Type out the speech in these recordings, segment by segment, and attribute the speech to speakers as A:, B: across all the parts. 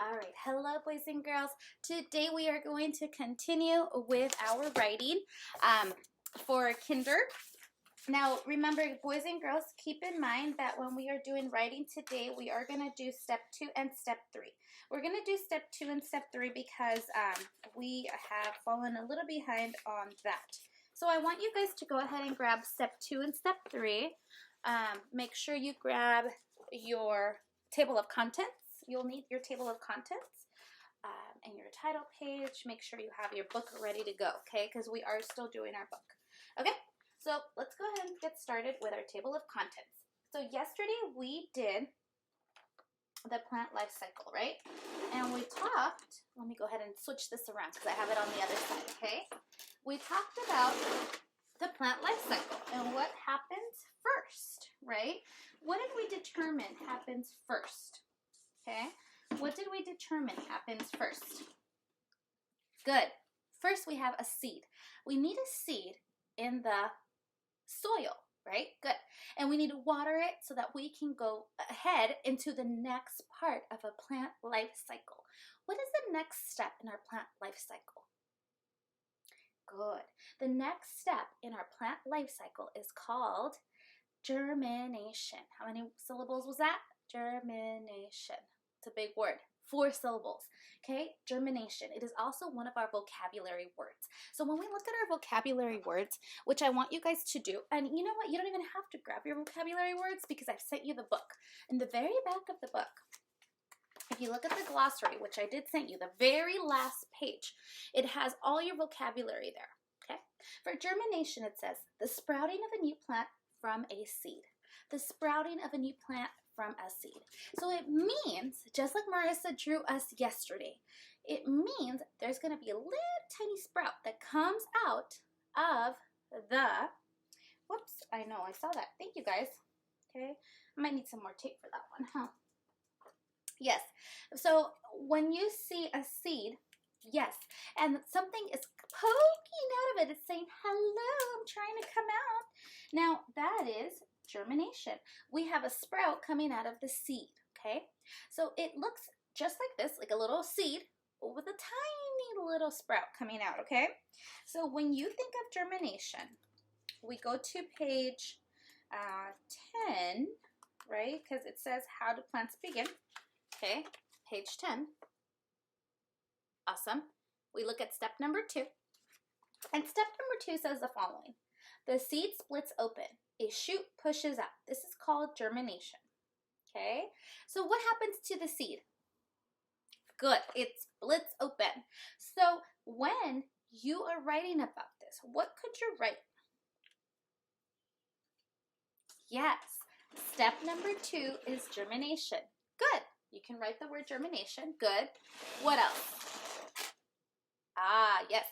A: All right, hello boys and girls. Today we are going to continue with our writing for kinder. Now remember, boys and girls, keep in mind that when we are doing writing today, we are going to do step 2 and step 3. We're going to do step 2 and step 3 because we have fallen a little behind on that. So I want you guys to go ahead and grab step 2 and step 3. Make sure you grab your table of contents. You'll need your table of contents and your title page. Make sure you have your book ready to go, okay? Because we are still doing our book. Okay, so let's go ahead and get started with our table of contents. So yesterday we did the plant life cycle, right? And we talked, let me go ahead and switch this around because I have it on the other side, okay? We talked about the plant life cycle and what happens first, right? What did we determine happens first? Okay, what did we determine happens first? Good. First, we have a seed. We need a seed in the soil, right? Good. And we need to water it so that we can go ahead into the next part of a plant life cycle. What is the next step in our plant life cycle? Good. The next step in our plant life cycle is called germination. How many syllables was that? Germination. It's a big word. 4 syllables. Okay, germination. It is also one of our vocabulary words. So when we look at our vocabulary words, which I want you guys to do, and you know what? You don't even have to grab your vocabulary words because I've sent you the book. In the very back of the book, if you look at the glossary, which I did send you, the very last page, it has all your vocabulary there. Okay. For germination, it says the sprouting of a new plant from a seed. The sprouting of a new plant from a seed. So it means, just like Marissa drew us yesterday, it means there's going to be a little tiny sprout that comes out of the, whoops, I know, I saw that. Thank you guys. Okay, I might need some more tape for that one, huh? Yes, so when you see a seed, yes, and something is poking out of it, it's saying, hello, I'm trying to come out. Now, that is germination. We have a sprout coming out of the seed, okay? So it looks just like this, like a little seed with a tiny little sprout coming out, okay? So when you think of germination, we go to page 10, right? Because it says how do plants begin, okay? Page 10. Awesome. We look at step number 2. And step number 2 says the following. The seed splits open. A shoot pushes out. This is called germination. Okay? So what happens to the seed? Good. It splits open. So when you are writing about this, what could you write? Yes. Step number 2 is germination. Good. You can write the word germination. Good. What else? Ah, yes.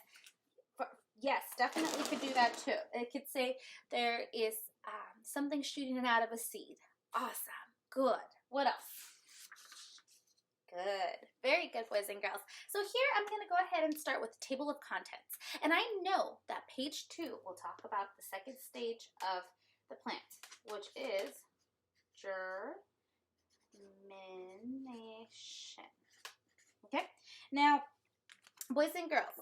A: Yes, definitely could do that too. It could say there is something shooting out of a seed. Awesome. Good. What else? Good. Very good, boys and girls. So here I'm going to go ahead and start with the table of contents. And I know that page 2 will talk about the second stage of the plant, which is germination. Okay? Now, boys and girls,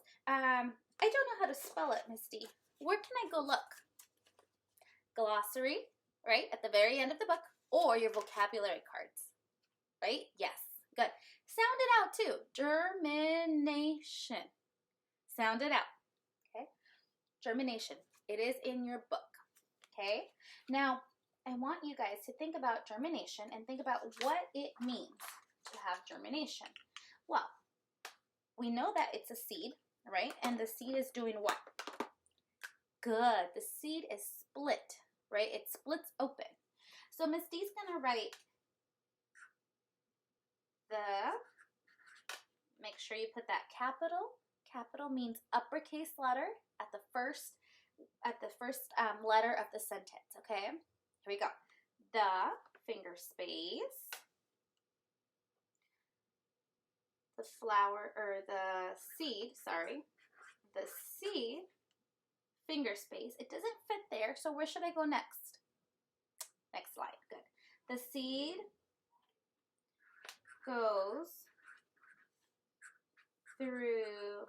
A: I don't know how to spell it, Misty. Where can I go look? Glossary, right, at the very end of the book, or your vocabulary cards, right? Yes, good. Sound it out too. Germination. Sound it out, okay? Germination. It is in your book, okay? Now, I want you guys to think about germination and think about what it means to have germination. Well, we know that it's a seed, right? And the seed is doing what? Good. The seed is split, right? It splits open. So Miss D's going to write make sure you put that capital. Capital means uppercase letter at the first letter of the sentence, okay? Here we go. The finger space. The flower, or the seed, sorry, the seed, finger space. It doesn't fit there, so where should I go next? Next slide, good. The seed goes through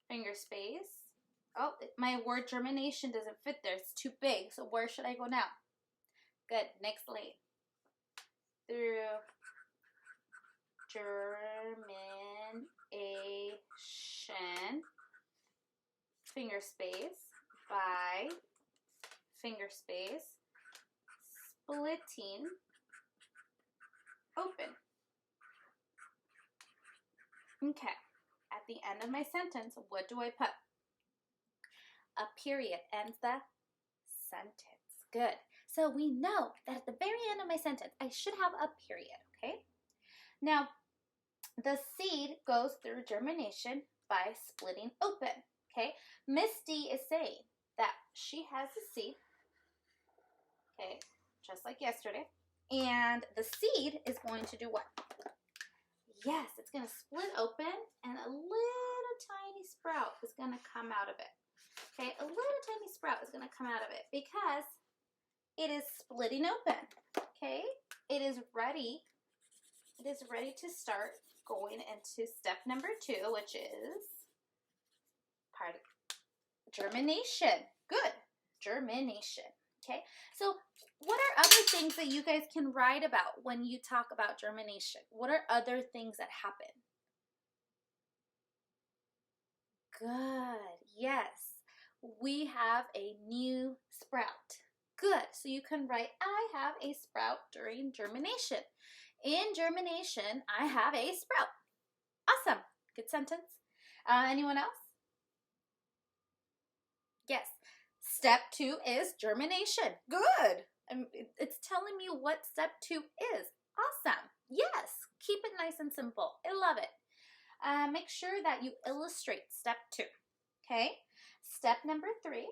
A: finger space. Oh, my word germination doesn't fit there. It's too big. So where should I go now? Good. Next lane. Through germination, finger space, by finger space, splitting, open. Okay. At the end of my sentence, what do I put? A period ends the sentence. Good. So we know that at the very end of my sentence, I should have a period, okay? Now, the seed goes through germination by splitting open, okay? Miss D is saying that she has a seed, okay, just like yesterday, and the seed is going to do what? Yes, it's going to split open, and a little tiny sprout is going to come out of it. Okay, a little tiny sprout is going to come out of it because it is splitting open. Okay, it is ready. It is ready to start going into step number 2, which is part of germination. Good, germination. Okay, so what are other things that you guys can write about when you talk about germination? What are other things that happen? Good, yes. We have a new sprout. Good, so you can write, I have a sprout during germination. In germination, I have a sprout. Awesome, good sentence. Anyone else? Yes, step 2 is germination. Good, it's telling me what step 2 is. Awesome, yes, keep it nice and simple. I love it. Make sure that you illustrate step 2, okay? Step number 3,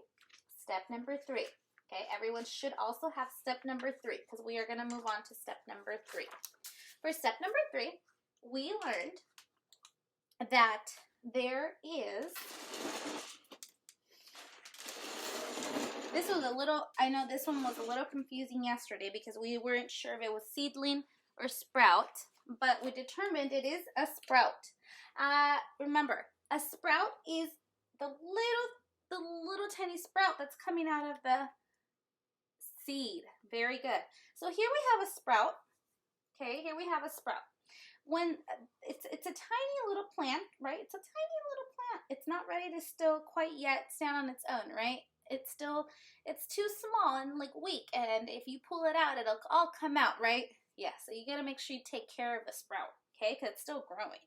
A: step number 3. Okay, everyone should also have step number 3 because we are going to move on to step number 3. For step number 3, we learned that there is, this was a little, I know this one was a little confusing yesterday because we weren't sure if it was seedling or sprout, but we determined it is a sprout. Remember, a sprout is the little tiny sprout that's coming out of the seed. Very good. So here we have a sprout. Okay, here we have a sprout. When it's a tiny little plant, right? It's a tiny little plant. It's not ready to still quite yet stand on its own, right? It's too small and like weak, and if you pull it out, it'll all come out, right? Yeah, so you gotta make sure you take care of the sprout, okay? Because it's still growing.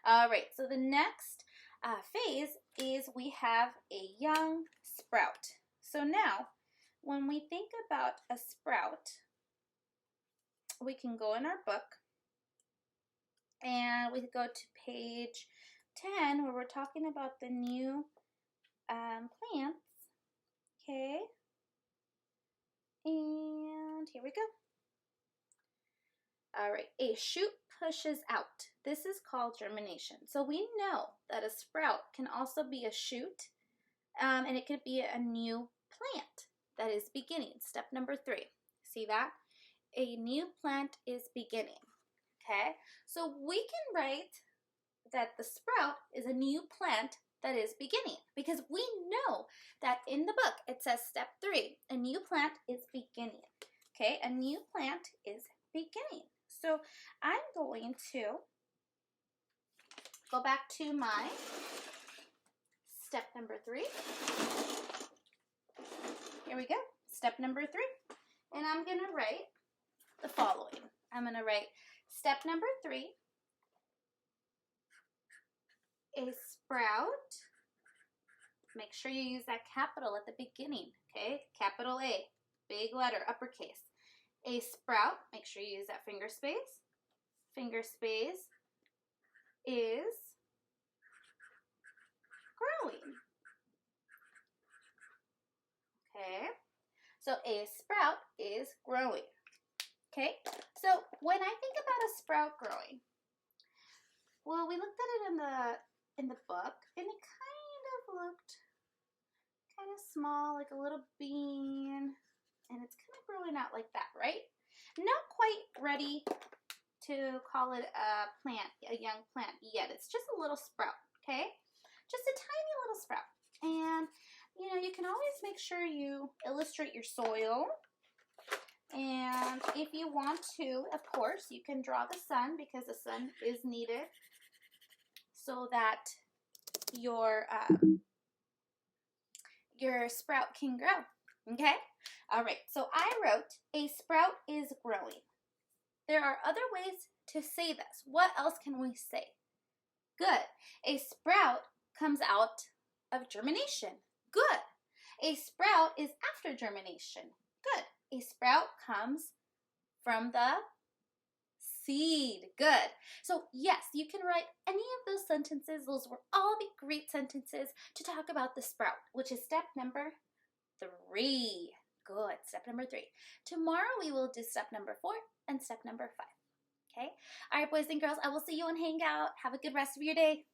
A: All right, so the next phase is we have a young sprout. So now, when we think about a sprout, we can go in our book and we can go to page 10 where we're talking about the new plants. Okay, and here we go. All right, a shoot pushes out. This is called germination. So we know that a sprout can also be a shoot, and it could be a new plant that is beginning. Step number 3. See that? A new plant is beginning. Okay, so we can write that the sprout is a new plant that is beginning because we know that in the book it says step 3, a new plant is beginning. Okay, a new plant is beginning. So I'm going to go back to my step number 3. Here we go, step number 3. And I'm going to write the following. I'm going to write step number 3, a sprout. Make sure you use that capital at the beginning, okay? Capital A, big letter, uppercase. A sprout, make sure you use that finger space. Finger space is growing. Okay, so a sprout is growing. Okay, so when I think about a sprout growing, well, we looked at it in the book, and it kind of looked kind of small, like a little bean, and it's kind of growing out like that, right? Not quite ready to call it a plant, a young plant yet. It's just a little sprout, okay? Just a tiny little sprout. And, you know, you can always make sure you illustrate your soil. And if you want to, of course, you can draw the sun because the sun is needed so that your sprout can grow, okay? All right, so I wrote, a sprout is growing. There are other ways to say this. What else can we say? Good. A sprout comes out of germination. Good. A sprout is after germination. Good. A sprout comes from the seed. Good. So yes, you can write any of those sentences. Those will all be great sentences to talk about the sprout, which is step number 3. Good. Step number 3. Tomorrow we will do step number 4 and step number 5. Okay? All right, boys and girls, I will see you on Hangout. Have a good rest of your day.